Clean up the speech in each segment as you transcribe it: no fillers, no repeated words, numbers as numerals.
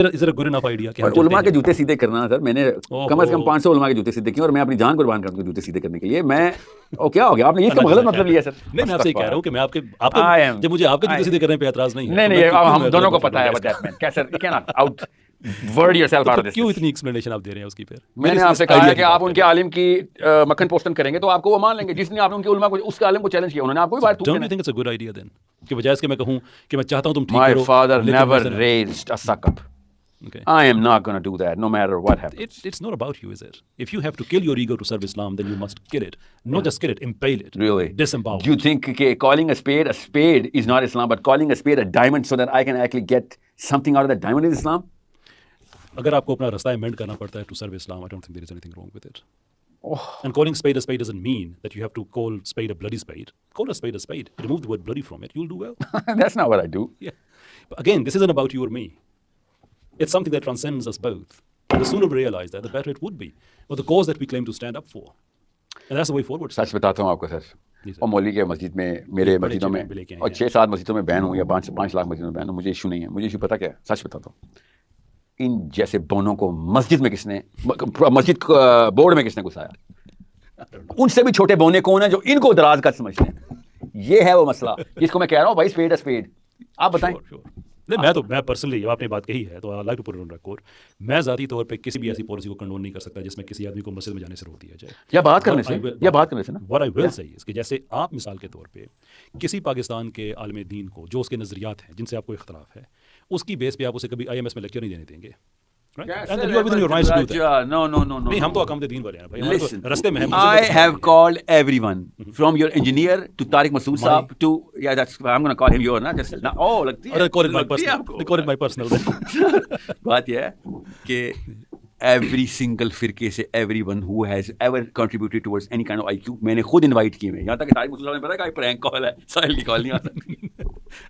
Is it a good enough idea کہ علماء کے جوتے سیدھے کرنا سر، میں نے کم از کم 500 علماء کے جوتے سیدھے کیے اور میں اپنی جان قربان کرتا ہوں جوتے سیدھے کرنے کے لیے. میں کیا ہو گیا آپ نے اس کا غلط مطلب لیا سر؟ نہیں میں آپ سے کہہ رہا ہوں کہ میں آپ کے جب مجھے آپ کے جوتے سیدھے کرنے پہ اعتراض نہیں ہے. نہیں ہم دونوں کو پتا ہے دیٹ مین کیا سر کیا نا out word your self out of this. کیوں اتنی ایکسپلینیشن آپ دے رہے ہیں اس کی؟ پھر میں نے آپ سے کہا ہے کہ آپ ان کے عالم کی مکھن پوسٹن کریں گے تو آپ کو وہ مان لیں گے. جس نے آپ نے ان کے علماء کو اس کے عالم کو چیلنج کیا انہوں نے آپ کو بھی بات ٹھوک don't you think it's a good idea then کہ بجائے اس کے میں کہوں کہ میں چاہتا ہوں تم ٹھیک کرو. My father never raised a suck up. Okay. I am not going to do that no matter what happens. It's not about you, is it? If you have to kill your ego to serve Islam, then you must kill it. Not just kill it, impale it. Really? Disembowel. Do you think calling a spade is not Islam, but calling a spade a diamond so that I can actually get something out of that diamond is Islam? اگر آپ کو اپنا رستہ amend کرنا پڑتا ہے to serve Islam, I don't think there is anything wrong with it. And calling spade a spade doesn't mean that you have to call spade a bloody spade. Call a spade a spade. Remove the word bloody from it. You'll do well. That's not what I do. Yeah. But again, this isn't about you or me. It's something that transcends us both. The sooner we realize that, the better it would be. Or the cause that we claim to stand up for. And that's the way forward. سچ بتاتا ہوں آپ کو سر، اور مولوی کے مسجد میں میرے مسجدوں میں اور 6-7 مسجدوں میں بین ہوں یا 5 لاکھ مسجدوں میں بین ہوں، مجھے ایشو نہیں ہے. مجھے ایشو پتا کیا ہے؟ سچ بتاتا ہوں، ان جیسے بونوں کو مسجد میں کس نے مسجد بورڈ میں کس نے گھسایا؟ ان سے بھی چھوٹے بونے کون ہیں جو ان کو دراز کا سمجھتے ہیں؟ یہ ہے وہ مسئلہ جس کو میں کہہ رہا ہوں بھائی اسپیڈ اسپیڈ. آپ بتائیں. نہیں میں پرسنلی آپ نے بات کہی ہے تو I like to put it on record. میں ذاتی طور پہ کسی بھی ایسی پالیسی کو کنڈون نہیں کر سکتا جس میں کسی آدمی کو مسجد میں جانے سے روک دیا جائے یا بات کرنے سے نا. What I will say is کہ جیسے آپ مثال کے طور پہ کسی پاکستان کے عالم دین کو جو اس کے نظریات ہیں جن سے آپ کو اختلاف ہے اس کی بیس پہ آپ اسے کبھی IMS میں لیکچر نہیں دینے دیں گے. ہم تو اقامت دین والے ہیں رستے میں. I have called everyone from your engineer to Tariq Masood صاحب to I'm going to call him your نا just call it my personal. بات یہ ہے کہ every single فرقے سے everyone who has ever contributed towards any kind of IQ میں نے خود انوائٹ کیے ہیں. یہاں تک کہ طارق مسعود صاحب نے پتا کہ پرینک کال ہے ساحل کی کال نہیں آ سکتی.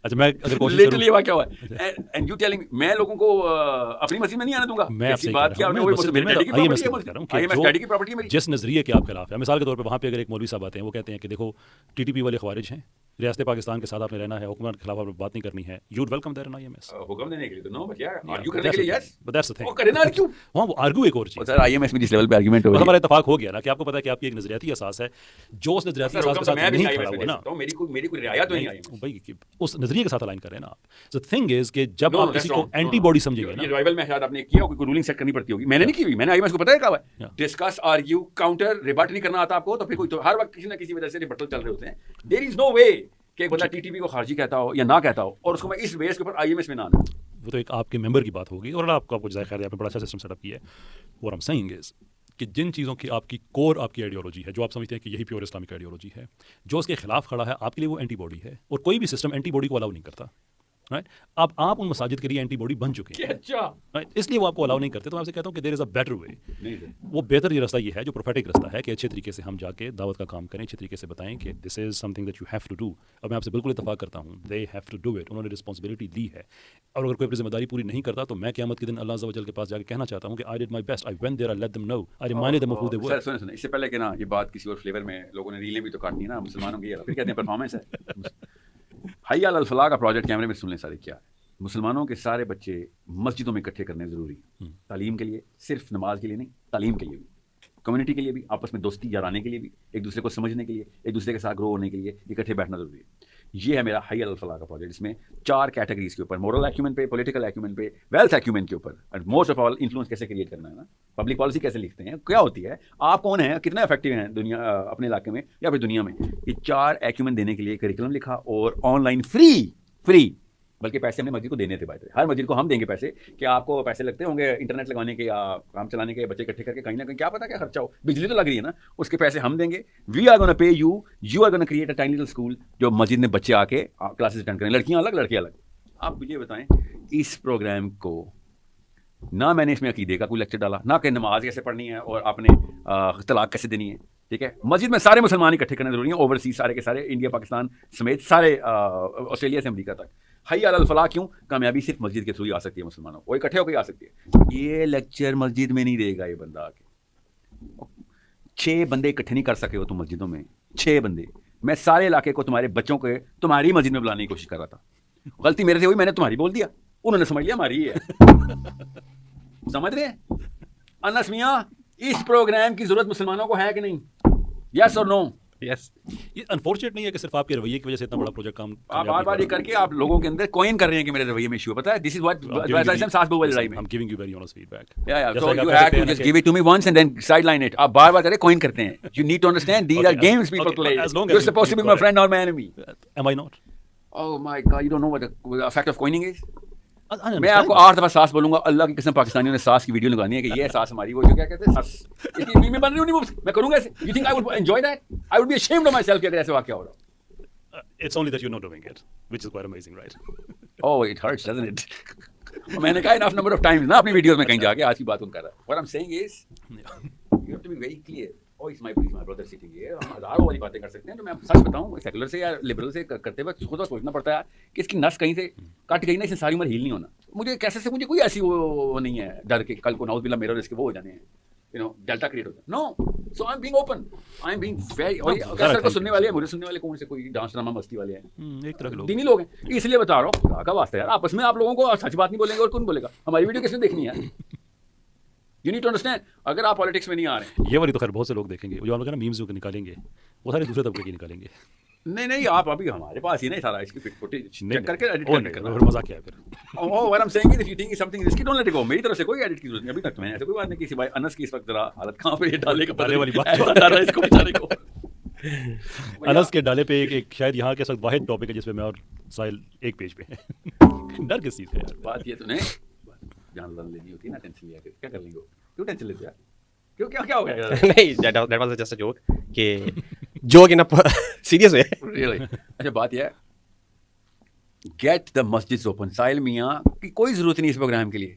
اچھا میں اگر کوشش لٹرلی ہوا کیا ہوا ہے اینڈ یو ٹیلنگ میں لوگوں کو اپنی مسجد میں نہیں آنے دوں گا. میں آپ سے بات کیا جس نظریے کے آپ خلاف ہے. مثال کے طور پہ وہاں پہ اگر ایک مولوی صاحب آتے ہیں وہ کہتے ہیں کہ دیکھو TTP والے خوارج ہیں، ریاست پاکستان کے ساتھ آپ نے رہنا ہے، حکومت کے خلاف آپ نے بات نہیں کرنی ہے. You would welcome there in IMS. حکم دینے کے لیے تو نو بٹ یار آرگیو کرنے کے لیے yes but that's the thing. وہ کرے نا کیوں ہاں وہ آرگیو ایک اور چیز سر IMS میں جس لیول پہ آرگیومنٹ ہو رہا ہے ہمارا اتفاق ہو گیا نا کہ آپ کو پتا ہے کہ آپ کی ایک نظریاتی اساس ہے جو اس نظریاتی اساس کے ساتھ نہیں کھڑا ہوا نا. میری کوئی رعایت تو نہیں آئی بھائی اس نظریے کے ساتھ الائن کر رہے ہیں نا آپ. the thing is کہ جب آپ کسی کو اینٹی باڈی سمجھیں گے نا ریوائول میں شاید آپ نے کیا کوئی رولنگ سیٹ کرنی پڑتی ہوگی. میں نے نہیں کی ہوئی. میں نے IMS کو پتا ہے کہا ہے ڈسکس آرگیو کاؤنٹر ریبٹ نہیں کرنا آتا آپ کو تو پھر کوئی تو ہر وقت کسی نہ کسی وجہ سے ریبٹل چل رہے ہوتے ہیں. دیر از نو وے کہ ایک بندہ TTP کو خارجی کہتا ہو یا نہ کہتا ہو اور اس کو میں اس بیس کے اوپر IMS میں نہ آنا. وہ تو ایک آپ کے ممبر کی بات ہوگی اور آپ کو جائے خیر آپ نے بڑا اچھا سسٹم سیٹ اپ کیا ہے. what I'm saying is کہ جن چیزوں کی آپ کی کور آپ کی آئیڈیالوجی ہے جو آپ سمجھتے ہیں کہ یہی پیور اسلامک آئیڈیالوجی ہے جو اس کے خلاف کھڑا ہے آپ کے لیے وہ اینٹی باڈی ہے اور کوئی بھی سسٹم اینٹی باڈی کو الاؤ نہیں کرتا. رائٹ اب آپ ان مساجد کے لیے اینٹی باڈی بن چکے ہیں اس لیے وہ آپ کو الاؤ نہیں کرتے. تو میں آپ سے کہتا ہوں کہ دیر از اے بیٹر وے. وہ بہتر یہ رستہ یہ ہے جو پروفیٹک رستہ ہے کہ اچھے طریقے سے ہم جا کے دعوت کا کام کریں، اچھے طریقے سے بتائیں کہ this is something that you have to do. اور میں آپ سے بالکل اتفاق کرتا ہوں they have to do it. انہوں نے رسپانسبلٹی لی ہے اور اگر کوئی اپنی ذمہ داری پوری نہیں کرتا تو میں قیامت کے دن اللہ عز و جل کے پاس جا کے کہنا چاہتا ہوں کہ I did my best. I went there I let them know I reminded them of who they were. سنیں اس سے پہلے کہ نا یہ بات کسی اور فلیور میں لوگوں نے ریلیں بھی تو کاٹنی ہے نا مسلمانوں کی پھر کہتے ہیں پرفارمنس ہے. حی علی الفلاح کا پروجیکٹ کیمرے میں سن لیں سارے کیا ہے. مسلمانوں کے سارے بچے مسجدوں میں اکٹھے کرنے ضروری ہیں تعلیم کے لیے، صرف نماز کے لیے نہیں، تعلیم کے لیے بھی، کمیونٹی کے لیے بھی، آپس میں دوستی یارانے کے لیے بھی، ایک دوسرے کو سمجھنے کے لیے، ایک دوسرے کے ساتھ گرو ہونے کے لیے اکٹھے بیٹھنا ضروری ہے. یہ ہے میرا حی علی الفلاح کا پروجیکٹ جس میں 4 کیٹیگریز کے اوپر مورل ایکیومن پہ، پولیٹیکل ایکیومن پہ، ویلتھ ایکیومن کے اوپر and most of all influence کیسے کریٹ کرنا ہے نا، پبلک پالیسی کیسے لکھتے ہیں، کیا ہوتی ہے، آپ کون ہیں، کتنا افیکٹو ہیں دنیا اپنے علاقے میں یا پھر دنیا میں. یہ 4 ایکیومن دینے کے لیے کریکولم لکھا اور آن لائن فری بلکہ پیسے ہم نے مسجد کو دینے تھے. بات ہر مسجد کو ہم دیں گے پیسے کہ آپ کو پیسے لگتے ہوں گے انٹرنیٹ لگانے کے یا کام چلانے کے، بچے اکٹھے کر کے کہیں نہ کہیں کیا پتا کیا خرچہ ہو، بجلی تو لگ رہی ہے نا، اس کے پیسے ہم دیں گے. We are gonna pay you are gonna create a tiny little school جو مسجد میں بچے آ کے کلاسز اٹینڈ کریں، لڑکیاں الگ لڑکے الگ. آپ مجھے بتائیں اس پروگرام کو نہ میں نے اس میں عقیدے کا کوئی لیکچر ڈالا، نہ کہ نماز کیسے پڑھنی ہے اور آپ نے طلاق کیسے دینی ہے. ٹھیک ہے، مسجد میں سارے مسلمان اکٹھے کرنے ضروری ہیں، اوورسیز سارے کے سارے، انڈیا پاکستان سمیت سارے، آسٹریلیا سے امریکہ تک. حی علی الفلاح کیوں؟ کامیابی صرف مسجد کے تھرو ہی آ سکتی ہے، مسلمانوں کو اکٹھے ہو کے آ سکتی ہے. یہ لیکچر مسجد میں نہیں دے گا یہ بندہ آ کے. 6 بندے اکٹھے نہیں کر سکے ہو تم مسجدوں میں، 6 بندے. میں سارے علاقے کو تمہارے بچوں کے تمہاری مسجد میں بلانے کی کوشش کر رہا تھا. غلطی میرے سے ہوئی، میں نے تمہاری بول دیا. انہوں نے سمجھ لیا ہماری ہے. سمجھ رہے ہیں انس میاں اس پروگرام کی ضرورت مسلمانوں کو ہے کہ نہیں؟ یس اور نو؟ یس. یہ انفارچونیٹ نہیں ہے کہ صرف آپ کے رویے کی وجہ سے اتنا بڑا پروجیکٹ کام آپ بار بار یہ کر کے آپ لوگوں کے اندر کوئن کر رہے ہیں کہ میرے رویے میں ایشو ہے. پتہ ہے دس از واٹ ساس بو لڑائی میں I'm giving you very honest feedback. so you have to just give it to me once and then sideline it. آپ بار بار کرے کوئن کرتے ہیں. You need to understand these are games people play. You're supposed to be my friend, not my enemy. Am I not? Oh my God, you don't know what the effect of coining is. میں آپ کو 8 دفعہ ساس بولوں گا. اللہ کی قسم پاکستانیوں نے ساس کی ویڈیو لگانی ہے کہ یہ ساس ہماری وہ جو کیا کہتے ہیں ساس اس کی میں بن رہی ہوں میں کروں گا ایسے. You think I would enjoy that? I would be ashamed of myself کہ اگر ایسے واقعہ ہو رہا. It's only that you're not doing it, which is quite amazing, right? Oh, it hurts, doesn't it? میں نے کہا enough number of times نا اپنی ویڈیوز میں کہیں جا کے آج کی بات ان کر رہا. What I'm saying is you have to be very clear. Oh, it's my brother sitting here. ہم ہزاروں والی باتیں کر سکتے ہیں. تو میں سچ بتاؤں سیکولر سے یا لبرل سے کرتے وقت خود سوچنا پڑتا ہے کہ اس کی نس کہیں سے کٹ گئی نا اس نے ساری عمر ہیل نہیں ہونا. مجھے کیسے سے مجھے کوئی ایسی وہ نہیں ہے ڈر کہ کل کو نعوذ باللہ میرا اور اس کے وہ ہو جانے ہیں ڈیلٹا کریٹ ہوتا ہے. No so I am being open I am being very کیسر کو سننے والے ہیں مجھے سننے والے کون سے کوئی ڈانس ڈرامہ مستی والے ہیں ایک طرح کے لوگ دینی لوگ ہیں. اس لیے بتا رہا ہوں خدا کا واسطہ یار آپس میں آپ لوگوں کو سچ بات نہیں بولیں گے اور کون بولے گا؟ ہماری ویڈیو کس نے دیکھنی ہے؟ You need to understand اگر آپ پالیٹکس میں نہیں آ رہے ہیں یہ والی تو خیر بہت سے لوگ دیکھیں گے جو آپ لوگ نا میمز جو نکالیں گے وہ سارے دوسرے طبقے کی نکالیں گے. نہیں آپ ابھی ہمارے پاس ہی نہیں سارا اس کی فوٹیج چیک کر کے ایڈٹ کرنا پھر مزہ کیا ہے پھر. Oh, what I'm saying is if you think it's something risky, don't let it go. میری طرف سے کوئی ایڈٹ کی ضرورت نہیں ابھی تک. میں نے ایسے کوئی بات نہیں کی بھائی انس کی اس وقت ذرا حالت کہاں پہ ڈالے کا ڈالے والی بات ایسا ڈال رہا ہے اس کو بیچارے کو. انس کے ڈالے پہ ایک شاید یہاں کے ساتھ واحد ٹاپک ہے جس پہ میں اور ساحل ایک پیج پہ ہیں. ڈر کس چیز کا یار؟ بات یہ تو نہیں جان لان لینی ہوتی ہے نا ٹینشن لیا کیا کر لیں گے کیوں ٹینشن لیتے ہیں کیوں کیا ہو گیا نہیں that was just a joke کہ جوک ان سیریس ہے. اچھا بات یہ ہے گیٹ دا مسجد اوپن. ساحل میاں کی کوئی ضرورت نہیں اس پروگرام کے لیے.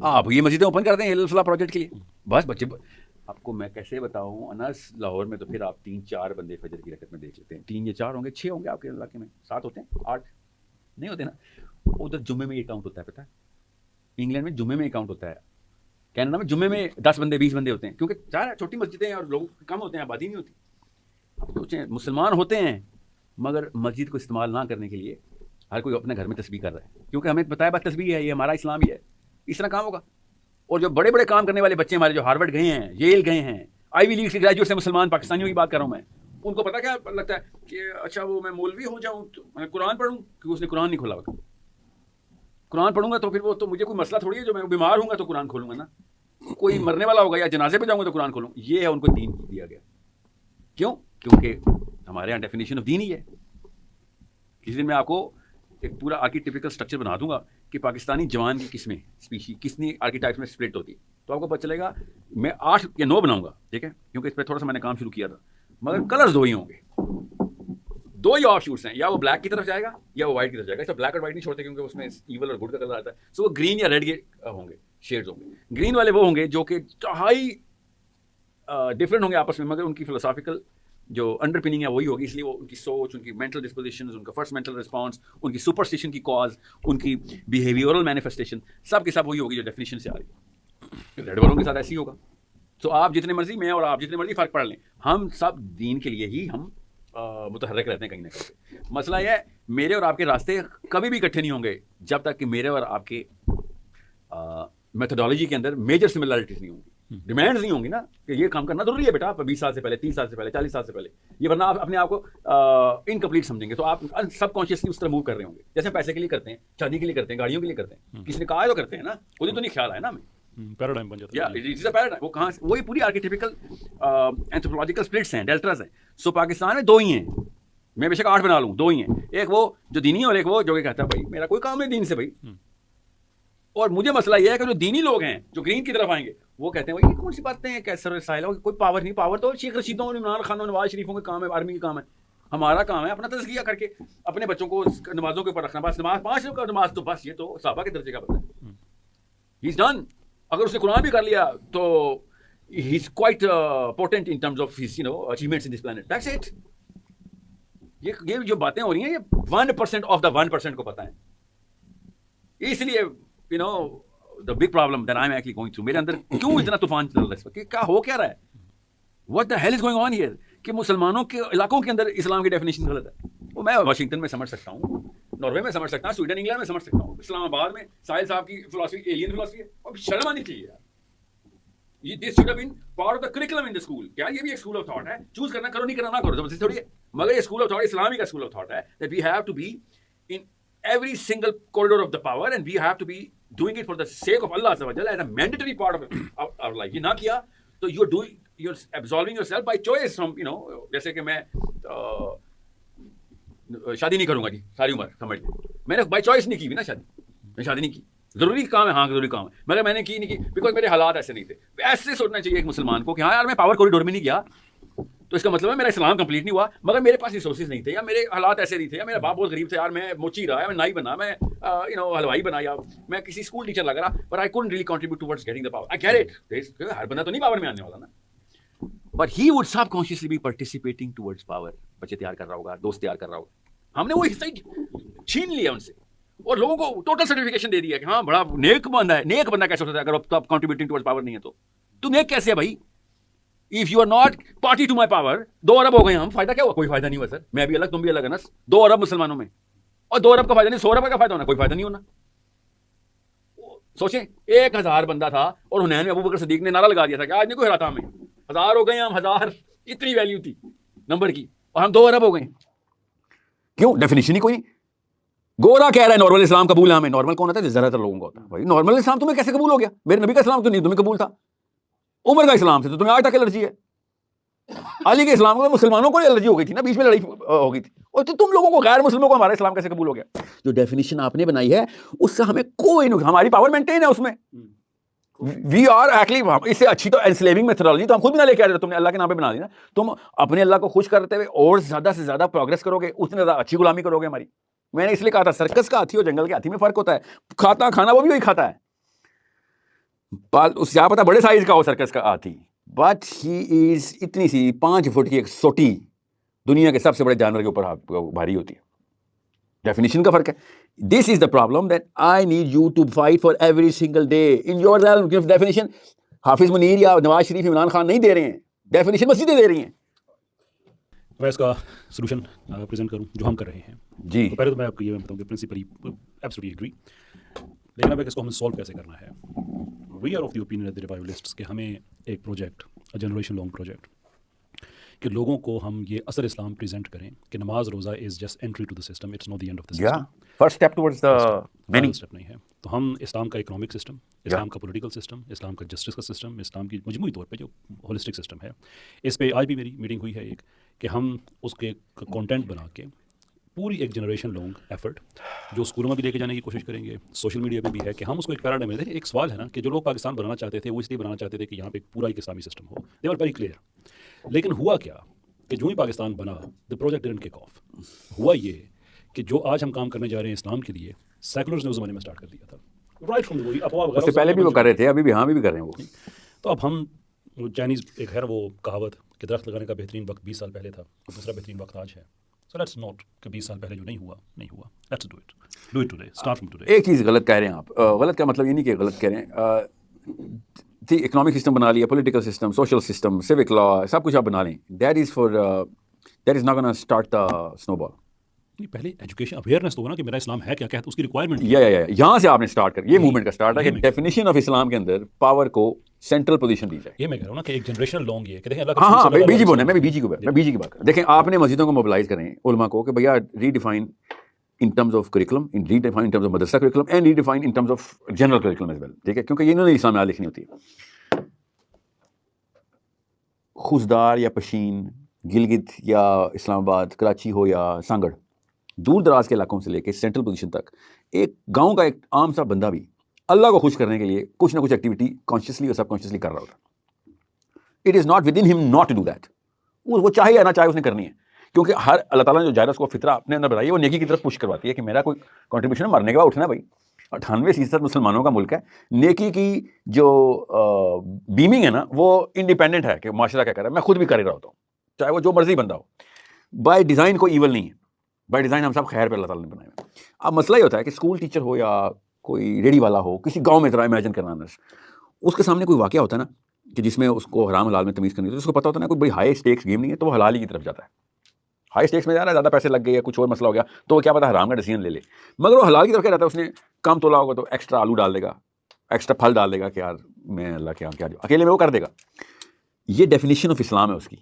آپ یہ مسجدیں اوپن کر دیں الفلاح پروجیکٹ کے لیے بس. بچے آپ کو میں کیسے بتاؤں انس لاہور میں تو پھر آپ 3-4 بندے فجر کی رکعت میں دیکھ لیتے ہیں. 3 یا 4 ہوں گے 6 ہوں گے آپ کے علاقے میں 7 ہوتے ہیں 8 نہیں ہوتے نا. ادھر جمعے میں یہ کاؤنٹ ہوتا ہے پتہ ہے. انگلینڈ میں جمعے میں یہ کاؤنٹ ہوتا ہے. کینیڈا میں جمعے میں 10 بندے 20 بندے ہوتے ہیں کیونکہ 4 چھوٹی مسجدیں ہیں اور لوگ کم ہوتے ہیں آبادی نہیں ہوتی. آپ سوچیں مسلمان ہوتے ہیں مگر مسجد کو استعمال نہ کرنے کے لیے ہر کوئی اپنے گھر میں تسبیح کر رہا ہے کیونکہ ہمیں بتایا بات تسبیح ہے یہ ہمارا اسلام ہی ہے. اس طرح کام ہوگا. اور جو بڑے بڑے کام کرنے والے بچے ہمارے جو ہارورڈ گئے ہیں ییل گئے ہیں آئی وی لیگ سے گریجویٹ سے مسلمان پاکستانیوں کی بات کر رہا ہوں میں. ان کو پتا کیا لگتا ہے کہ اچھا وہ میں مولوی ہو جاؤں تو میں قرآن پڑھوں کیونکہ اس نے قرآن نہیں کھولا ہوتا. قرآن پڑھوں گا تو پھر وہ تو مجھے کوئی مسئلہ تھوڑی ہے جو میں بیمار ہوں گا تو قرآن کھولوں گا نا. کوئی مرنے والا ہوگا یا جنازے پہ جاؤں گا تو قرآن کھولوں. یہ ہے ان کو دین دیا گیا. کیوں؟ کیونکہ ہمارے یہاں ڈیفینیشن آف دین ہی ہے. کسی دن میں آپ کو ایک پورا آرکیٹیپیکل اسٹرکچر بنا دوں گا کہ پاکستانی جوان کی قسمیں اسپیشی کتنی آرکیٹائپس میں اسپلٹ ہوتی ہے تو آپ کو پتہ چلے گا. میں 8 یا 9 بناؤں گا ٹھیک ہے کیونکہ اس پہ تھوڑا سا میں نے کام شروع کیا تھا مگر کلرز 2 ہی ہوں گے. 2 ہی آف شوٹس ہیں یا وہ بلیک کی طرف جائے گا یا وہ وائٹ کی طرف جائے گا. اس بلیک اور وائٹ نہیں چھوڑتے کیونکہ اس میں ایول اور گڈ کا کلر آتا ہے. سو وہ گرین یا ریڈ کے ہوں گے شیڈز ہوں گے. گرین والے وہ ہوں گے جو کہ ہائی ڈفرینٹ ہوں گے آپس میں مگر ان کی فلسافیکل جو انڈر پننگ ہے وہی ہوگی. اس لیے وہ ان کی سوچ ان کی مینٹل ڈسپوزیشنز ان کا فرسٹ مینٹل رسپانس ان کی سپرسٹیشن کی کاز ان کی بیہیویئرل مینیفیسٹیشن سب کے سب وہی ہوگی جو ڈیفینیشن سے آ رہی ہے. ریڈ والوں کے ساتھ ایسے ہی ہوگا. تو آپ جتنے مرضی میں اور آپ جتنے مرضی فرق پڑھ لیں ہم سب دین کے لیے ہی ہم متحرک رہتے ہیں کہیں نہ کہیں. مسئلہ یہ ہے میرے اور آپ کے راستے کبھی بھی اکٹھے نہیں ہوں گے جب تک کہ میرے اور آپ کے میتھڈالوجی کے اندر میجر سملیرٹیز نہیں ہوں گی. ڈیمانڈز نہیں ہوں گی نا کہ یہ کام کرنا ضروری ہے بیٹا 20 سال سے پہلے 30 سال سے پہلے 40 سال سے پہلے یہ ورنہ آپ اپنے آپ کو انکمپلیٹ سمجھیں گے. تو آپ سب کانشیسلی اس طرح موو کر رہے ہوں گے جیسے پیسے کے لیے کرتے ہیں شادی کے لیے کرتے ہیں گاڑیوں کے لیے کرتے ہیں. کسی نے کہا ہے تو کرتے ہیں نا خود ہی تو نہیں خیال آیا نا ہمیں پیراڈائم بن جاتا ہے. وہ کہاں وہی پوری آرکیٹیپیکل اینتھروپولوجیکل سپلٹس ہیں ڈیلٹاز ہیں. سو پاکستان میں 2 ہی ہیں. میں بے شک 8 بنا لوں 2 ہی ہیں. ایک وہ جو دینی ہے اور ایک وہ جو کہ کہتا ہے بھائی میرا کوئی کام نہیں دین سے بھائی. اور مجھے مسئلہ یہ ہے کہ جو دینی لوگ ہیں جو گرین کی طرف آئیں گے وہ کہتے ہیں بھائی یہ کون سی باتیں ہیں کیسر ساحل کوئی پاور نہیں. پاور تو شیخ رشیدوں اور عمران خانوں نواز شریفوں کے کام ہے آرمی کا کام ہے. ہمارا کام ہے اپنا تزکیہ کر کے اپنے بچوں کو نمازوں کے اوپر رکھنا. بس نماز 5 کا نماز تو بس یہ تو صحابہ کے درجے کا بتا ہے. He is done. اگر اس نے قرآن بھی کر لیا تو he is quite important in terms of his achievements in this planet. That's it. یہ جو باتیں ہو رہی ہیں یہ 1% آف دا 1% کو پتہ ہے. اس لیے the big problem that I'm actually going through میرے اندر کیوں اتنا طوفان چل رہا ہے اس وقت کیا ہو کیا رہا ہے. what the hell is going on here کہ مسلمانوں کے علاقوں کے اندر اسلام کی ڈیفینیشن غلط ہے. وہ میں واشنگٹن میں سمجھ سکتا ہوں ناروے میں سمجھ سکتا ہوں, سویڈن انگلینڈ میں سمجھ سکتا ہوں, اسلام آباد میں ساحل صاحب کی فلاسفی ایلین فلاسفی ہے, اور شرم آنی چاہیے یار. This should have been part of the curriculum in the school. کیا یہ بھی ایک اسکول آف تھاٹ ہے, چوز کرنا کرو نہیں کرنا نہ کرو زبردستی تھوڑی ہے, مگر یہ اسکول آف تھاٹ اسلامی کا اسکول آف تھاٹ ہے that we have to be in every single corridor of the power and we have to be doing it for the sake of Allah as a mandatory part of our life. یہ نہ کیا تو you're absolving yourself by choice from, you know, جیسے کہ میں شادی نہیں کروں گا جی ساری عمر, سمجھ لیں میں نے بائی چوائس نہیں کی بھی نا شادی, میں شادی نہیں کی, ضروری کام ہے, ہاں ضروری کام ہے, مگر میں نے کی نہیں کی بیکاز میرے حالات ایسے نہیں تھے. ایسے سوچنا چاہیے ایک مسلمان کو کہ ہاں یار میں پاور کوریڈور میں نہیں گیا تو اس کا مطلب ہے میرا اسلام کمپلیٹ نہیں ہوا, مگر میرے پاس ریسورسز نہیں تھے, یا میرے حالات ایسے نہیں تھے, یا میرا باپ بہت غریب تھا یار, میں موچی رہا, میں نائی بنا, میں حلوائی بنا, یا میں کسی اسکول ٹیچر لگ رہا, but I couldn't really contribute towards getting the power. I get it, ہر بندہ تو نہیں پاور میں آنے والا نا, but he would subconsciously be participating towards power. بچے تیار کر رہا ہوگا, دوست تیار کر رہا ہوگا, ہم نے وہ حصہ چھین لیا ان سے اور لوگوں کو ٹوٹل سرٹیفکیشن دے دیا کہ ہاں بڑا نیک بندہ ہے. نیک بندہ کیسے ہوتا ہے اگر آپ کنٹریبیوٹنگ ٹوورڈ پاور نہیں ہے تو نیک کیسے ہے بھائی؟ If you are not party to my power. 2 ارب ہو گئے ہم, فائدہ کیا ہوا؟ کوئی فائدہ نہیں ہوا سر, میں بھی الگ تم بھی الگ ہے نا, 2 ارب مسلمانوں میں, اور 2 ارب کا فائدہ نہیں, 100 ارب کا فائدہ ہونا, کوئی فائدہ نہیں ہونا. سوچیں 1000 بندہ تھا اور حنین میں ابو بکر صدیق نے نعرہ لگا دیا تھا کہ آج نہیں کوئی ہراتا ہمیں, 1000 ہو گئے ہم, 1000 اتنی ویلیو تھی نمبر کی, اور ہم 2 ارب ہو گئے. کیوں؟ ڈیفینیشن ہی کوئی نہیں. گورا کہہ رہا ہے نارمل اسلام قبول ہے ہمیں. نارمل کون ہوتا ہے؟ زیادہ تر لوگوں کا ہوتا ہے. بھائی نارمل اسلام تمہیں کیسے قبول ہو گیا؟ میرے نبی کا اسلام تو نہیں تمہیں قبول تھا, عمر کا اسلام سے تو تمہیں آج تک الرجی ہے. علی کے اسلام کو مسلمانوں کو الرجی ہو گئی تھی نا, بیچ میں لڑائی ہو گئی تھی, اور تم لوگوں کو غیر مسلموں کو ہمارا اسلام کیسے قبول ہو گیا؟ جو ڈیفینیشن آپ نے بنائی ہے اس سے ہمیں کوئی نہیں, ہماری پاور مینٹین ہے اس میں. وی آر ایکچولی اس سے اچھی تو انسلیونگ میتھڈالوجی تو ہم خود بھی نہ لے کے آ رہے, تم نے اللہ کے نام پہ بنا دی نا. تم اپنے اللہ کو خوش کرتے ہوئے اور زیادہ سے زیادہ پروگرس کرو گے, اتنی زیادہ اچھی غلامی کرو گے ہماری. میں نے اس لیے کہا تھا سرکس کا ہاتھی اور جنگل کے ہاتھی میں فرق ہوتا ہے. کھانا وہ بھی وہی کھاتا ہے, اس کیا پتا بڑے سائز کا ہو سرکس کا ہاتھی, بٹ ہی از اتنی سی 5 فٹ کی ایک سوٹی دنیا کے سب سے بڑے جانور کے اوپر بھاری ہوتی ہے. ڈیفینیشن کا فرق ہے. This is the problem that I need you to fight for every single day in your definition. حافظ منیر یا نواز شریف, عمران خان نہیں دے رہے ہیں ڈیفینیشن, مسجدیں دے رہی ہیں. میں اس کا سلوشن پریزنٹ کروں جو ہم کر رہے ہیں جی. تو پہلے تو میں آپ کو یہ بتاؤں کہ پرنسپلی ایبسلیٹلی ایگری, لیکن اب اس کو ہمیں سولو کیسے کرنا ہے. We are of the opinion at the revivalists کہ ہمیں ایک پروجیکٹ, جنریشن لانگ پروجیکٹ, کہ لوگوں کو ہم یہ اصل اسلام پریزنٹ کریں کہ نماز روزہ is just entry to the system, it's not the end of the system. First step towards the many step نہیں ہے. تو ہم اسلام کا اکنامک سسٹم, اسلام کا پولیٹیکل سسٹم, اسلام کا جسٹس کا سسٹم, اسلام کی مجموعی طور پہ جو ہولسٹک سسٹم ہے, اس پہ آج بھی میری میٹنگ ہوئی ہے ایک, کہ ہم اس کے کانٹینٹ بنا کے پوری ایک جنریشن لانگ ایفرٹ جو اسکولوں میں بھی لے کے جانے کی کوشش کریں گے, سوشل میڈیا پہ بھی ہے, کہ ہم اس کو ایک پیراڈائم میں دیکھیں. ایک سوال ہے نا کہ جو لوگ پاکستان بنانا چاہتے تھے وہ اس لیے بنانا چاہتے تھے کہ یہاں پہ پورا ایک اسلامی سسٹم ہو, دے آر ویری کلیئر. لیکن ہوا کیا کہ جو ہی پاکستان بنا, the project didn't kick off. ہوا یہ کہ جو آج ہم کام کرنے جا رہے ہیں اسلام کے لیے, سیکولرز نے اس زمانے میں اسٹارٹ کر دیا تھا, رائٹ فرام وہی افواہ وغیرہ, اس سے پہلے بھی وہ کر رہے تھے, ابھی بھی ہاں بھی کر رہے ہیں وہ. تو اب ہم چائنیز ایک ہے وہ کہاوت کہ درخت لگانے کا بہترین وقت 20 سال پہلے تھا, اور دوسرا بہترین وقت آج ہے. سو لیٹس نوٹ کہ 20 سال پہلے جو نہیں ہوا, let's do it today, start from today. ایک چیز غلط کہہ رہے ہیں آپ. غلط کا مطلب یہ نہیں کہ غلط کہہ رہے ہیں. اکنامک سسٹم بنا لیا, political system, social system, civic law, سب کچھ آپ بنا لیں. That is not gonna start the snowball بال. پہلے ایجوکیشن اویئرنیس تو ہو نا کہ میرا اسلام ہے کیا ہے, اس کی ریکوائرمنٹ یہاں سے آپ نے اسٹارٹ کر, یہ موومنٹ کا اسٹارٹ ہے کہ ڈیفینیشن آف اسلام کے اندر پاور کو سینٹرل پوزیشن دی جائے. یہ میں کہہ رہا ہوں نا کہ ایک جنریشن لانگ یہ کہ دیکھیں اللہ ہاں بی جی بولنا, میں بی جی کی بات کروں. دیکھیں آپ نے مسجدوں کو موبلائز کریں, علماء کو, کہ بھیا redefine in terms of curriculum, redefine in terms of madrasa curriculum, and redefine in terms of general curriculum as well. ٹھیک ہے, کیونکہ یہ انہوں نے اسلام میں لکھنی ہوتی ہے. خوزدار یا پشین, گلگت یا اسلام آباد, کراچی ہو یا سانگڑ, دور دراز کے علاقوں سے لے کے سینٹرل پوزیشن تک, ایک گاؤں کا ایک عام سا بندہ بھی اللہ کو خوش کرنے کے لیے کچھ نہ کچھ ایکٹیویٹی کانشیسلی اور سب کانشیسلی کر رہا ہوتا. It is not with in ہم ناٹ ٹو ڈو دیٹ. وہ چاہے یا نہ چاہے اس نے کرنی ہے, کیونکہ ہر اللہ تعالیٰ نے جو جائرس کو فطرہ اپنے اندر بنائی ہے وہ نیکی کی طرف پش کرواتی ہے کہ میرا کوئی کنٹریبیوشن ہے, مرنے کے بعد اٹھنا ہے. بھائی 98% مسلمانوں کا ملک ہے, نیکی کی جو بیمنگ ہے نا وہ انڈیپینڈنٹ ہے کہ معاشرہ کیا کر رہا ہے, میں خود بھی کر ہی رہا ہوتا ہوں, چاہے وہ جو مرضی بندہ ہو. بائی ڈیزائن کوئی ایول نہیں ہے, بائی ڈیزائن ہم سب خیر پہ اللہ تعالیٰ نے بنائے ہوئے. اب مسئلہ یہ ہوتا ہے کہ اسکول ٹیچر ہو یا کوئی ریڈی والا ہو, کسی گاؤں میں ذرا امیجن کرنا, اس کے سامنے کوئی واقعہ ہوتا ہے نا کہ جس میں اس کو حرام حلال میں تمیز کرنی ہوتی ہے, اس کو پتہ ہوتا ہے نا کوئی بڑی ہائی اسٹیکس گیم نہیں ہے, تو وہ حلال ہی کی طرف جاتا ہے. ہائی اسٹیکس میں جا رہا ہے, زیادہ پیسے لگ گئے یا کچھ اور مسئلہ ہو گیا تو وہ کیا پتا حرام کا ڈیسیجن لے لے, مگر وہ حلال کی طرف کیا رہتا ہے, اس نے کم تولا ہوگا تو ایکسٹرا آلو ڈال دے گا, ایکسٹرا پھل ڈال دے گا کہ یار میں اللہ کے کیا اکیلے میں وہ کر دے گا. یہ ڈیفینیشن آف اسلام ہے اس کی,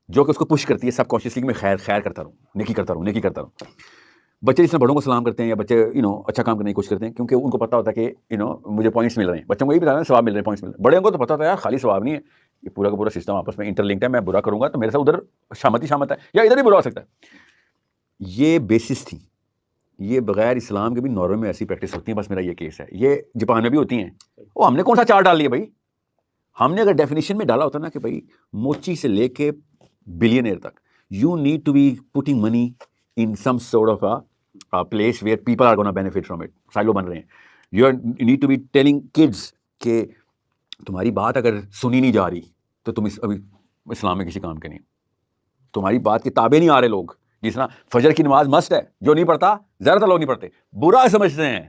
جو کہ اس کو پش کرتی ہے سب کانشیسلی کہ میں خیر کرتا رہوں, نیکی کرتا رہوں. بچے جس میں بڑوں کو سلام کرتے ہیں یا بچے اچھا کام کرنے کی کوشش کرتے ہیں کیونکہ ان کو پتا ہوتا ہے کہ مجھے پوائنٹس مل رہے ہیں, بچوں کو یہ بھی بتا رہے ہیں ثواب مل رہے ہیں, پوائنٹس مل رہے ہیں. بڑے کو تو پتا ہوتا ہے یار خالی ثواب نہیں ہے, یہ پورا کا پورا سسٹم آپس میں انٹر لنکڈ ہے, میں برا کروں گا تو میرے ساتھ ادھر شامت ہے یا ادھر بھی برا ہو سکتا ہے. یہ بیسس تھی, یہ بغیر اسلام کے بھی نارمل میں ایسی پریکٹس ہوتی ہیں. بس میرا یہ کیس ہے, یہ جاپان میں بھی ہوتی ہیں. وہ ہم نے کون سا چار ڈال لیا بھائی, ہم نے اگر ڈیفینیشن میں ڈالا ہوتا نا کہ بھائی موچی سے لے کے بلینئر تک you need to be putting money in some sort of place where people are gonna benefit from it, silo بن رہے ہیں. You need to be telling kids کہ تمہاری بات اگر سنی نہیں جا رہی تو تم ابھی اسلام میں کسی کام کے نہیں, تمہاری بات کے تابع نہیں آ رہے لوگ. جس طرح فجر کی نماز مسٹ ہے, جو نہیں پڑھتا زیادہ تر لوگ نہیں پڑھتے, برا سمجھتے ہیں.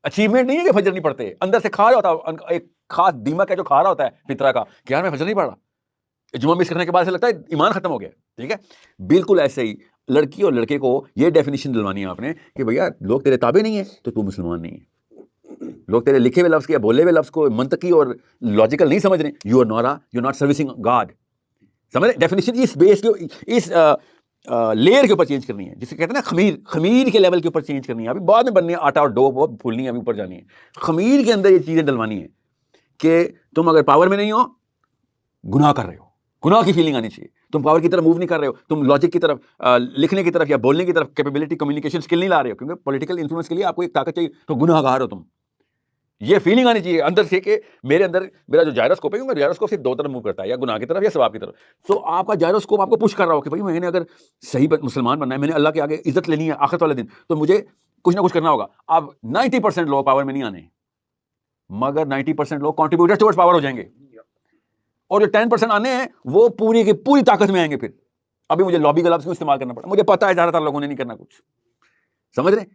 اچیومنٹ نہیں ہے کہ فجر نہیں پڑھتے, اندر سے کھا رہا ہوتا ہے, ایک خاص دیمک ہے جو کھا رہا ہوتا ہے فطرہ کا کہ یار میں فجر نہیں پڑھ رہا, جمعہ مس کرنے کے بعد سے لگتا ہے ایمان ختم ہو گیا. ٹھیک ہے, بالکل ایسے ہی لڑکی اور لڑکے کو یہ ڈیفینیشن دلوانی ہے آپ نے کہ بھیا لوگ تیرے تابع نہیں ہیں تو تو مسلمان نہیں ہے. لوگ تیرے لکھے ہوئے لفظ کے یا بولے ہوئے لفظ کو منطقی اور لاجیکل نہیں سمجھ رہے, you are not servicing God. سمجھ رہے, ڈیفینیشن اس بیس کے اس لیئر کے اوپر چینج کرنی ہے, جسے کہتے ہیں نا خمیر کے لیول کے اوپر چینج کرنی ہے. ابھی بعد میں بننی ہے آٹا اور ڈو بہت پھولنی ہے, ابھی اوپر جانی ہے. خمیر کے اندر یہ چیزیں ڈلوانی ہے کہ تم اگر پاور میں نہیں ہو گناہ کر رہے ہو, گناہ کی فیلنگ آنی چاہیے. تم پاور کی طرف موو نہیں کر رہے ہو, تم لاجک کی طرف, لکھنے کی طرف یا بولنے کی طرف کیپیبلٹی کمیونیکیشن اسکل نہیں لا رہے ہو, کیونکہ پولیٹیکل انفلوئنس کے لیے آپ کو ایک طاقت چاہیے, تو گناہ گار ہو تم. یہ فیلنگ آنی چاہیے اندر سے کہ میرے اندر میرا جو جائروسکوپ ہے میرا جائروسکوپ صرف دو طرف موو کرتا ہے, یا گناہ کی طرف یا ثواب کی طرف. تو آپ کا جائروسکوپ آپ کو پش کر رہا ہو کہ بھائی میں نے اگر صحیح مسلمان بننا ہے, میں نے اللہ کے آگے عزت لینی ہے آخرت والے دن, تو مجھے کچھ نہ کچھ کرنا ہوگا. اب 90% لوگ پاور میں نہیں آنے, مگر 90% لوگ کنٹریبیوٹر ٹورڈز پاور ہو جائیں گے, اور جو 10% آنے ہیں وہ پوری کی پوری طاقت میں آئیں گے. پھر ابھی مجھے لابی کا لفظ کیوں استعمال کرنا پڑا, مجھے پتا ہے زیادہ تر لوگوں نے نہیں کرنا کچھ. سمجھ رہے,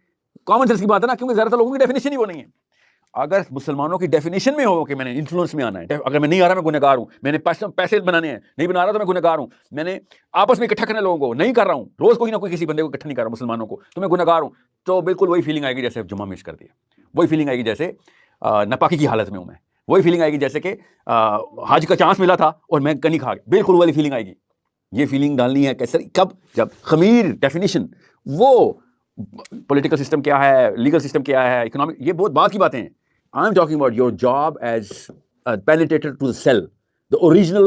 کامن سینس کی بات ہے نا, کیونکہ زیادہ تر لوگوں کی ڈیفینیشن ہی وہ نہیں ہے. اگر مسلمانوں کی ڈیفینیشن میں ہو کہ میں نے انفلوئنس میں آنا ہے, اگر میں نہیں آ رہا میں گنہگار ہوں, میں نے پیسے بنانے ہیں نہیں بنا رہا تو میں گنہگار ہوں, میں نے آپس میں اکٹھا کرنے لوگوں کو نہیں کر رہا ہوں, روز کوئی نہ کوئی کسی بندے کو اکٹھا نہیں کر رہا مسلمانوں کو, تو میں گنہگار ہوں. تو بالکل وہی فیلنگ آئے گی جیسے جمعہ مس کر دیا, وہی فیلنگ آئے گی جیسے ناپاکی کی حالت میں ہوں میں, وہی فیلنگ آئے گی جیسے کہ حج کا چانس ملا تھا اور میں کنی کھا گیا, بالکل وہی فیلنگ آئے گی. یہ فیلنگ ڈالنی ہے کیسے, کب, جب خمیر ڈیفینیشن, وہ پولیٹیکل سسٹم کیا ہے, لیگل سسٹم کیا ہے, اکنامک, یہ بہت بات کی باتیں ہیں. I'm talking about your job as a penetrator to the cell, the original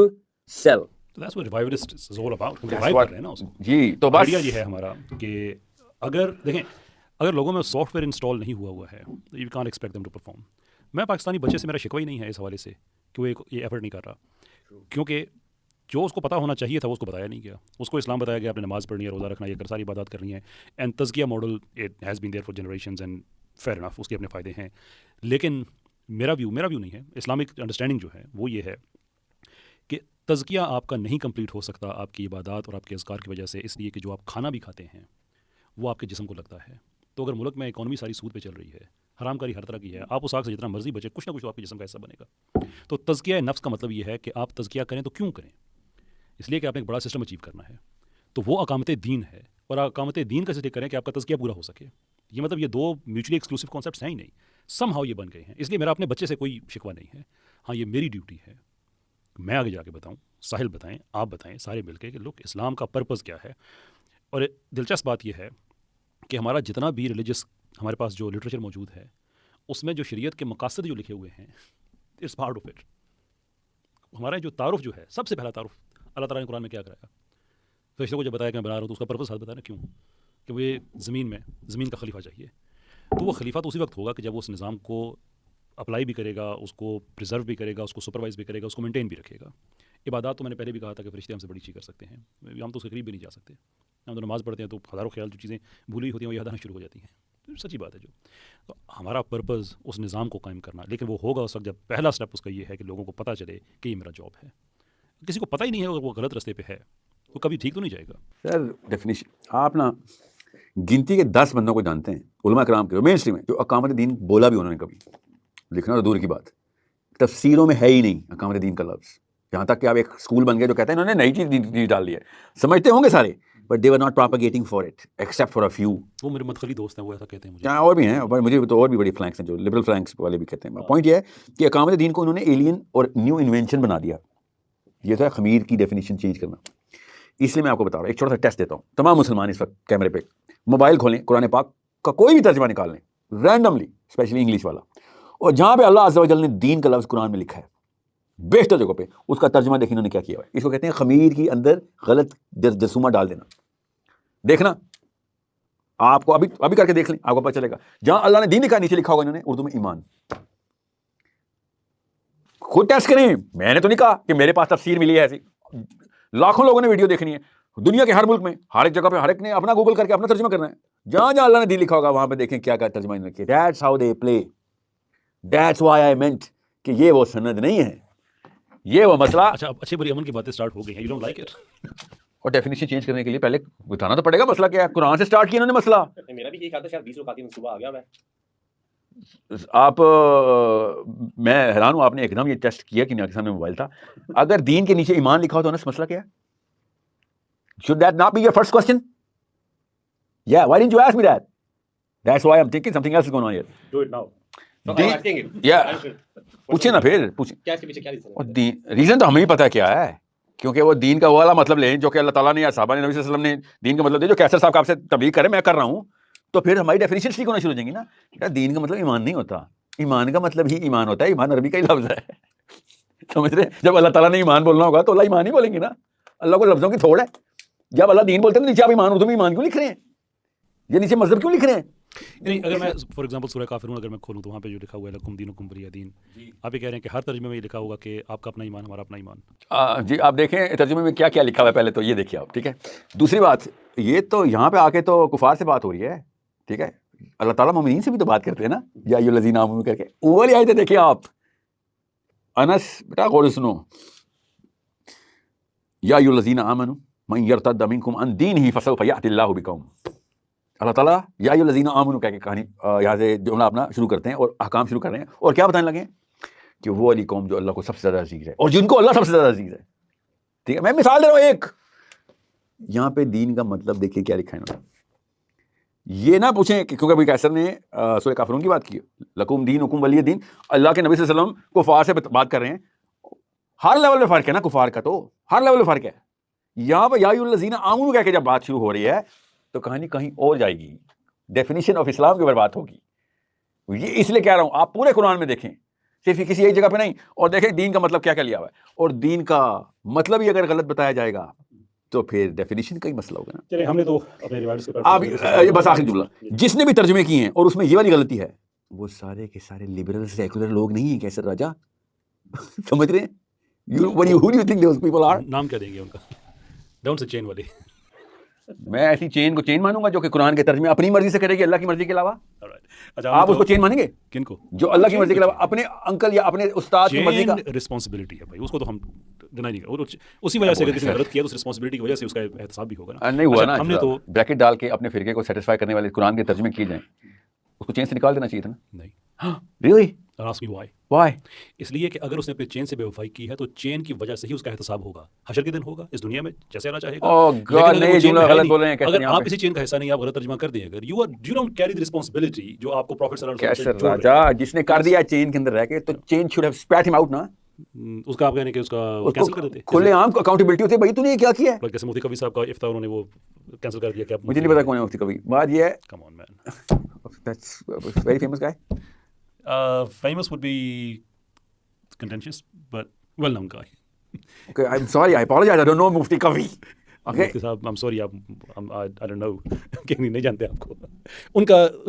cell. So that's what revivalist is all about. Revive کر رہے ہیں نا اس کو. جی, تو بس آئیڈیا یہ ہے ہمارا کہ اگر دیکھیں اگر لوگوں میں سافٹ ویئر انسٹال نہیں ہوا ہے, you can't expect them to perform. میں پاکستانی بچے سے میرا شکوہ ہی نہیں ہے اس حوالے سے کہ وہ یہ ایفرٹ نہیں کر رہا, کیونکہ جو اس کو پتا ہونا چاہیے تھا وہ اس کو بتایا نہیں گیا. اس کو اسلام بتایا گیا, آپ نے نماز پڑھنی ہے, روزہ رکھنا, یہ ساری عبادات کرنی ہے. And tazkiya model it has been there for generations and fair enough, اس کے اپنے فائدے ہیں. لیکن میرا ویو نہیں ہے, اسلامک انڈرسٹینڈنگ جو ہے وہ یہ ہے کہ تزکیہ آپ کا نہیں کمپلیٹ ہو سکتا آپ کی عبادات اور آپ کے اذکار کی وجہ سے, اس لیے کہ جو آپ کھانا بھی کھاتے ہیں وہ آپ کے جسم کو لگتا ہے. تو اگر ملک میں اکانومی ساری سود پہ چل رہی ہے, حرام کاری ہر طرح کی ہے, آپ اس آگ سے جتنا مرضی بچے, کچھ نہ کچھ تو آپ کے جسم کا حصہ بنے گا. تو تزکیہ نفس کا مطلب یہ ہے کہ آپ تزکیہ کریں تو کیوں کریں, اس لیے کہ آپ نے ایک بڑا سسٹم اچیو کرنا ہے. تو وہ اقامت دین ہے, اور اقامت دین کا اس لیے کریں کہ آپ کا تزکیہ پورا ہو سکے. یہ مطلب یہ دو میوچلی ایکسکلوسیو کانسیپٹس ہیں ہی نہیں, سم ہاؤ یہ بن گئے ہیں. اس لیے میرا اپنے بچے سے کوئی شکوہ نہیں ہے. ہاں یہ میری ڈیوٹی ہے, میں آگے جا کے بتاؤں, ساحل بتائیں, آپ بتائیں, سارے مل کے کہ لوگ اسلام کا پرپز کیا ہے. اور دلچسپ بات یہ ہے کہ ہمارا جتنا بھی ریلیجس ہمارے پاس جو لٹریچر موجود ہے اس میں جو شریعت کے مقاصد جو لکھے ہوئے ہیں, اٹس پارٹ آف اٹ. ہمارا جو تعارف جو ہے, سب سے پہلا تعارف اللہ تعالیٰ نے قرآن میں کیا کرایا, فرشتوں کو جب بتایا کہ میں بنا رہا ہوں تو اس کا پرپز ساتھ بتایا نا, کیوں کہ وہ زمین کا خلیفہ چاہیے. تو وہ خلیفہ تو اسی وقت ہوگا کہ جب وہ اس نظام کو اپلائی بھی کرے گا, اس کو پریزرو بھی کرے گا, اس کو سپروائز بھی کرے گا, اس کو مینٹین بھی رکھے گا. عبادات تو میں نے پہلے بھی کہا تھا کہ فرشتے ہم سے بڑی چیز کر سکتے ہیں, ہم تو اس کے قریب بھی نہیں جا سکتے. ہم تو نماز پڑھتے ہیں تو ہزاروں خیال جو چیزیں بھولی ہوتی ہیں وہ یاد آنا شروع ہو جاتی ہیں, سچی بات ہے. جو تو ہمارا پرپز اس نظام کو قائم کرنا, لیکن وہ ہوگا اس وقت جب پہلا اسٹیپ اس کا یہ ہے کہ لوگوں کو پتہ چلے کہ یہ میرا جاب ہے. کسی کو پتہ ہی نہیں ہے وہ غلط راستے پہ ہے, وہ کبھی ٹھیک تو نہیں جائے گا. سر ڈیفینیشن آپ نا گنتی کے 10 بندوں کو جانتے ہیں علماء کرام کے مین اسٹریم میں, جو اقامت دین بولا بھی انہوں نے کبھی, لکھنا تو دور کی بات, تفسیروں میں ہے ہی نہیں اقامت دین کا لفظ. یہاں تک کہ آپ ایک اسکول بن گئے جو کہتے ہیں انہوں نے نئی چیز ڈال دی ہے, سمجھتے ہوں گے سارے but they were not propagating for it except for a few. وہ میرے مدخلی دوست ہیں وہ ایسا کہتے ہیں مجھے. اور بھی ہیں, اور مجھے تو اور بھی بڑی فلینکس ہیں جو لبرل فلینکس والے بھی کہتے ہیں. پوائنٹ یہ ہے کہ اقامت دین کو انہوں نے ایلین اور نیو انوینشن بنا دیا. یہ تو ہے خمیر کی ڈیفینیشن چینج کرنا. اس لیے میں آپ کو بتا رہا ہوں, ایک چھوٹا سا ٹیسٹ دیتا ہوں. تمام مسلمان اس وقت کیمرے پہ موبائل کھولیں, قرآن پاک کا کوئی بھی ترجمہ نکال لیں رینڈملی, اسپیشلی انگلش والا, اور جہاں پہ اللہ عز و جل نے دین کا لفظ قرآن میں لکھا ہے بیشتر جگہوں پہ, اس کا ترجمہ دیکھیں انہوں نے کیا کیا ہے. اس کو کہتے ہیں خمیر کی اندر غلط جرثومہ ڈال دینا. دیکھنا, آپ کو ابھی کر کے دیکھ لیں, آپ کو پتہ چلے گا. جہاں اللہ نے دین لکھا نیچے لکھا ہوگا انہوں نے اردو میں ایمان. خود ٹیسٹ کریں, میں نے تو نہیں کہا کہ میرے پاس تفسیر ملی ہے ایسی. لاکھوں لوگوں نے ویڈیو دیکھنی ہے دنیا کے ہر ملک میں, ہر ایک جگہ پہ ہر ایک نے اپنا گوگل کر کے اپنا ترجمہ کرنا ہے. جہاں جہاں اللہ نے دین لکھا ہوگا وہاں پہ دیکھیں کیا کیا ترجمہ انہوں نے کیا. That's how they play, that's why I meant کہ یہ وہ سند نہیں ہے, یہ وہ مسئلہ. اچھا, اچھے بری امن کی باتیں سٹارٹ ہو گئی ہیں, یو ڈونٹ لائک اٹ. اور ڈیفینیشن چینج کرنے کے لیے پہلے بتانا تو پڑے گا مسئلہ کیا ہے. قرآن سے سٹارٹ کیا انہوں نے مسئلہ. میرا بھی یہی خیال تھا شاید 20 رکعت منصوبہ آ گیا. میں حیران ہوں, آپ نے ایک دم یہ ٹیسٹ کیا کہ نہیں, سامنے موبائل تھا. اگر دین کے نیچے ایمان لکھا ہو تو مسئلہ کیا ہے؟ Should that not be your first question? Yeah, why didn't you ask me that? That's why I'm thinking something else is going on here. Do it now. Yeah. پوچھیں نا, پھر پوچھیں. کیا اس کے پیچھے کیا ریزن ہے؟ اور ریزن تو ہمیں ہی پتہ کیا ہے, کیونکہ وہ دین کا وہ والا مطلب لیں جو کہ اللہ تعالیٰ نے یا صحابہ نے نبی صلی اللہ علیہ وسلم نے دین کا مطلب دے, جو کیسر صاحب کا آپ سے تبلیغ کرے میں کر رہا ہوں, تو پھر ہماری ڈیفینیشن ٹھیک ہونا شروع ہو جائیں گی نا. دین کا مطلب ایمان نہیں ہوتا, ایمان کا مطلب ہی ایمان ہوتا ہے. ایمان عربی کا ہی لفظ ہے, سمجھ رہے. جب اللہ تعالیٰ نے ایمان بولنا ہوگا تو اللہ ایمان ہی بولیں گے نا. اللہ کو لفظوں کی تھوڑ ہے. جب اللہ دین بولتے ہیں نیچے آپ ایمان اردو میں ایمان کیوں لکھ رہے ہیں, یہ نیچے مذہب کیوں لکھ رہے ہیں؟ یعنی اگر میں فار ایگزامپل سورہ کافرون اگر میں کھولوں تو وہاں پہ جو لکھا ہوا ہے لکم دینکم ولی دین, آپ یہ کہہ رہے ہیں کہ ہر ترجمے میں یہ لکھا ہوگا کہ آپ کا اپنا ایمان ہمارا اپنا ایمان. جی آپ دیکھیں ترجمے میں کیا کیا لکھا ہوا ہے پہلے تو یہ دیکھیے آپ, ٹھیک ہے. دوسری بات, یہ تو یہاں پہ آ کے تو کفار سے بات ہو رہی ہے, ٹھیک ہے. اللہ تعالیٰ مومنین سے بھی تو بات کرتے ہیں نا, یا ایھا الذین آمنوا کر کے. وہ والی آیتیں دیکھیں آپ. انس بیٹا غور سے سنو, یا ایھا الذین آمنوا من یرتد منکم عن دینہ فسوف یأتی اللہ بقوم. اللہ تعالیٰ یا ایھا الذین آمنوا کہہ کے کہانی یہاں سے جملہ اپنا شروع کرتے ہیں اور احکام شروع کر رہے ہیں, اور کیا بتانے لگے کہ وہ والی قوم جو اللہ کو سب سے زیادہ عزیز ہے اور جن کو اللہ سب سے زیادہ عزیز ہے. ٹھیک ہے, میں مثال دے رہا ہوں ایک. یہاں پہ دین کا مطلب دیکھیے کیا لکھا ہے انہوں نے. یہ نہ پوچھیں کیونکہ ابھی کیسر نے سورہ کافرون کی بات کی, لکم دینکم ولی دین. اللہ کے نبی صلی اللہ علیہ وسلم کفار سے بات کر رہے ہیں. ہر لیول پہ فرق ہے نا کفار کا, تو ہر لیول پہ فرق ہے. یہاں پہ یا ایھا الذین آمنوا کہہ کے جب بات شروع ہو رہی ہے تو کہانی کہیں اور جائے گی, ڈیفینیشن آف اسلام کے اوپر بات ہوگی. یہ اس لیے کہہ رہا ہوں, آپ پورے قرآن میں دیکھیں, صرف کسی ایک جگہ پہ نہیں, اور دیکھیں دین کا مطلب کیا کیا لیا ہوا ہے. اور دین کا مطلب ہی اگر غلط بتایا جائے گا تو پھر ڈیفینیشن کا ہی مسئلہ ہوگا نا. چلیں ہم نے تو اپنے روایت سے آپ بس آخری جملہ, جس نے بھی ترجمے کیے ہیں اور اس میں یہ والی غلطی ہے, وہ سارے کے سارے لبرل سیکولر لوگ نہیں ہیں کیسر راجا. سمجھ رہے ہیں؟ Who do you think those people are? نام کیا دیں گے ان کا؟ ڈاؤن سے چین والے. میں ایسی چین کو چین مانوں گا جو کہ قرآن کے ترجمے اپنی مرضی سے کرے گی اللہ کی مرضی کے علاوہ. آپ اس کو چین مانیں گے؟ کن کو؟ جو اللہ کی مرضی کے علاوہ اپنے انکل یا اپنے استاد کی مرضی کا. رسپانسبلٹی ہے بھائی, اس کو تو ہم ڈینائی نہیں کریں. اسی وجہ سے اگر کسی نے غلط کیا تو اس رسپانسبلٹی کی وجہ سے اس کا احتساب بھی ہوگا نا. نہیں ہوا نا, ہم نے تو بریکٹ ڈال کے اپنے فرقے کو سیٹسفائی کرنے والے قرآن کے ترجمے کیے جائیں, اس کو چین سے نکال دینا چاہیے تھا نا. نہیں. Really? Ask me why. Why? اس لیے کہ اگر اس نے اپنے چین سے بے وفائی کی ہے تو چین کی وجہ سے ہی اس کا احتساب ہوگا, حشر کے دن ہوگا, اس دنیا میں جیسے آنا چاہے گا. اگر آپ اسی چین کا حصہ نہیں, آپ غلط ترجمہ کر دیں, اگر you don't carry the responsibility جو آپ کو پروفٹ صلی اللہ علیہ وسلم راجا جس نے کر دیا چین کے اندر رہ کے, تو چین should have spat him out نا. اس کا آپ کہنے کہ اس کا کینسل کر دیتے, کھلے عام اکاؤنٹیبلٹی ہوتی ہے. بھائی تو نے کیا کیا ہے؟ جیسے مفتی کبیر صاحب کا افتاء انہوں نے وہ کینسل کر دیا. کہ مجھے نہیں پتا کون ہے مفتی کبیر. بات یہ ہے, come on man, that's very famous guy. Famous would be contentious, but well-known guy. Okay, I'm sorry, I apologize, I don't know Mufti Kavi. Okay. I'm sorry, I don't know. کہ نہیں جانتے آپ کو. ان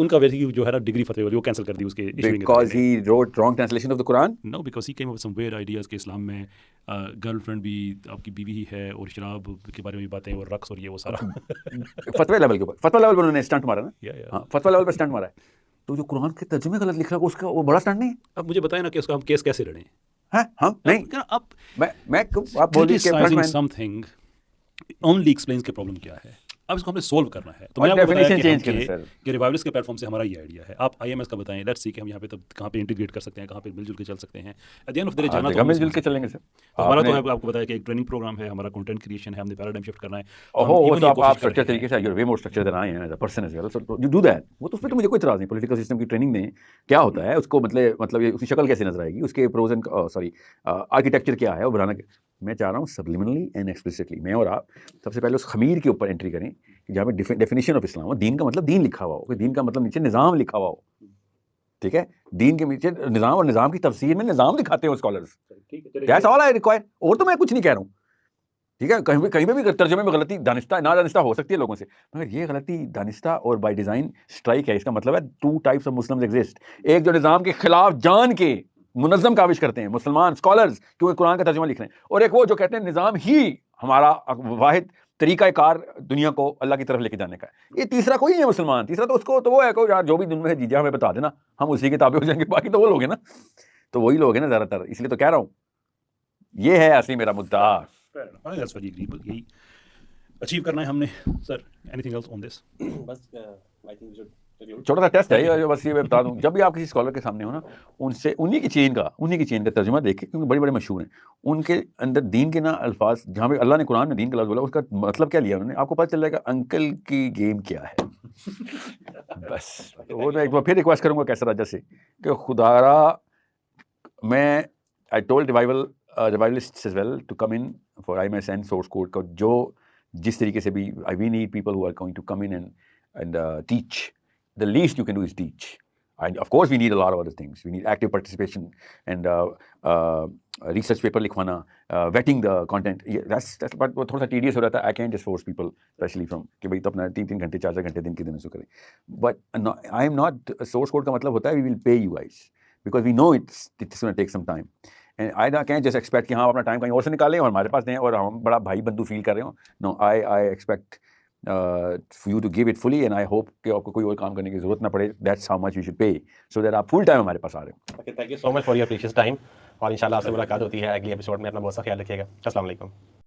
کا ویسے جو ہے نا ڈگری فتوی والی وہ کینسل کر دی اس کے issuing. Because he wrote wrong translation of the Quran? No, because he came up with some weird ideas کہ اسلام میں گرل فرینڈ بھی آپ کی بیوی ہی ہے, اور شراب کے بارے میں بھی باتیں, اور رقص, اور یہ وہ سارا. فتوی لیول کے اوپر, فتوی لیول پر انہوں نے اسٹنٹ مارا نا. ہاں, فتوی لیول پر اسٹنٹ مارا ہے. تو جو قرآن کے ترجمے غلط لکھ رہا ہے اس کا وہ بڑا اسٹنٹ نہیں ہے. اب مجھے بتائیں نا کہ اس کا ہم کیس کیسے لڑیں. ہاں نہیں, آپ بولیے کہ something only explains کہ پرابلم کیا ہے. اب اس کو ہم نے سولو کرنا ہے. تو اور میں آپ کو بتایا definition change کہ کریں سر. کہ ریوائولس کے پلیٹ فارم سے ہمارا یہ آئیڈیا ہے. آپ IMS کا بتائیں, لیٹس سی کہ ہم یہاں پہ تب کہاں پہ انٹیگریٹ کر سکتے ہیں, کہاں پہ مل جل کے چل سکتے ہیں. At the end of the day جانا تو مل جل کے چلیں گے سر. ہمارا تو ہے, آپ کو بتایا کہ ایک ٹریننگ پروگرام ہے, ہمارا کنٹینٹ کریشن ہے, ہم نے پیراڈائم شفٹ کرنا ہے. وہ تو آپ اسٹرکچر طریقے سے, you way more structure than I am as a person as well, so you do that. وہ تو اس پہ تو مجھے کوئی اعتراض نہیں. پولیٹیکل سسٹم کی ٹریننگ میں کیا ہوتا ہے, اس کو مطلب اس کی شکل کیسے نظر آئے گی, اس کے پروز اینڈ آرکیٹیکچر کیا ہے, وہ بنانا. میں چاہ رہا ہوں سبلیمنلی اینڈ ایکسپلیسٹلی میں اور آپ سب سے پہلے اس خمیر کے اوپر انٹری کریں کہ جہاں پہ ڈیفینیشن آف اسلام ہو. دین کا مطلب دین لکھا ہوا ہو, دین کا مطلب نیچے نظام لکھا ہوا ہو. ٹھیک ہے, دین کے نیچے نظام, اور نظام کی تفسیر میں نظام دکھاتے ہیں scholars. That's all I require. اور تو میں کچھ نہیں کہہ رہا ہوں. ٹھیک ہے, کہیں پہ بھی ترجمے میں غلطی دانستہ نادانستہ ہو سکتی ہے لوگوں سے, مگر یہ غلطی دانستہ اور بائی ڈیزائن اسٹرائک ہے. اس کا مطلب ہے 2 types of Muslims exist. ایک جو نظام کے خلاف جان کے منظم کاوش کرتے ہیں مسلمان اسکالرز کیونکہ قرآن کا ترجمہ لکھ رہے ہیں, اور ایک وہ جو کہتے ہیں نظام ہی ہمارا واحد طریقہ کار دنیا کو اللہ کی طرف لے کے جانے کا ہے. یہ تیسرا کوئی نہیں ہے مسلمان. تیسرا تو اس کو تو وہ ہے کہ یار جو بھی دنیا میں جیجا ہمیں بتا دینا, ہم اسی کے تابع ہو جائیں گے. باقی تو وہ لوگ ہیں نا, تو وہی لوگ ہیں نا زیادہ تر. اس لیے تو کہہ رہا ہوں یہ ہے اصلی میرا مدعا. یہی اچیو کرنا ہے ہم نے. سر اینی تھنگ ایلس آن دس؟ بس آئی تھنک وی شڈ چھوٹا سا ٹیسٹ ہے, بس یہ میں بتا دوں, جب بھی آپ کسی اسکالر کے سامنے ہو نا, ان سے انہی کی چین کا ترجمہ دیکھیں, کیونکہ بڑے بڑے مشہور ہیں. ان کے اندر دین کے نا الفاظ, جہاں پہ اللہ نے قرآن میں دین کا لفظ بولا, اس کا مطلب کیا لیا انہوں نے, آپ کو پتہ چل جائے گا انکل کی گیم کیا ہے. بس وہ میں ایک بار پھر ریکویسٹ کروں گا کیسر راجہ سے کہ خدارا, میں I told revivalists as well to come in for IMS and source code کا, جو جس طریقے سے بھی we need people who are going to come in and teach. The least you can do is teach. And of course we need a lot of other things. We need active participation and research paper likhwana, vetting the content. Yeah, that's but وہ تھوڑا سا tedious ہو رہا تھا. I can't just force people, especially from کہ بھائی تو اپنا 3 گھنٹے 4 گھنٹے دن کے دن سے کریں. But I am not, source code کا مطلب ہوتا ہے we will pay you guys because we know it's going to take some time. And I can't just expect کہ ہاں اپنا ٹائم کہیں اور سے نکالیں اور ہمارے پاس دیں اور ہم بڑا بھائی بندو فیل کر رہے ہوں. No, I expect for you to give it fully, and I hope کہ آپ کو کوئی اور کام کرنے کی ضرورت نہ پڑے. That's how much you should pay so that آپ فل ٹائم ہمارے پاس آ رہے ہو. Thank you so much for your precious time, اور انشاءاللہ آپ سے ملاقات ہوتی ہے اگلی ایپیسوڈ میں. اپنا بہت سا خیال رکھیے گا. السلام علیکم.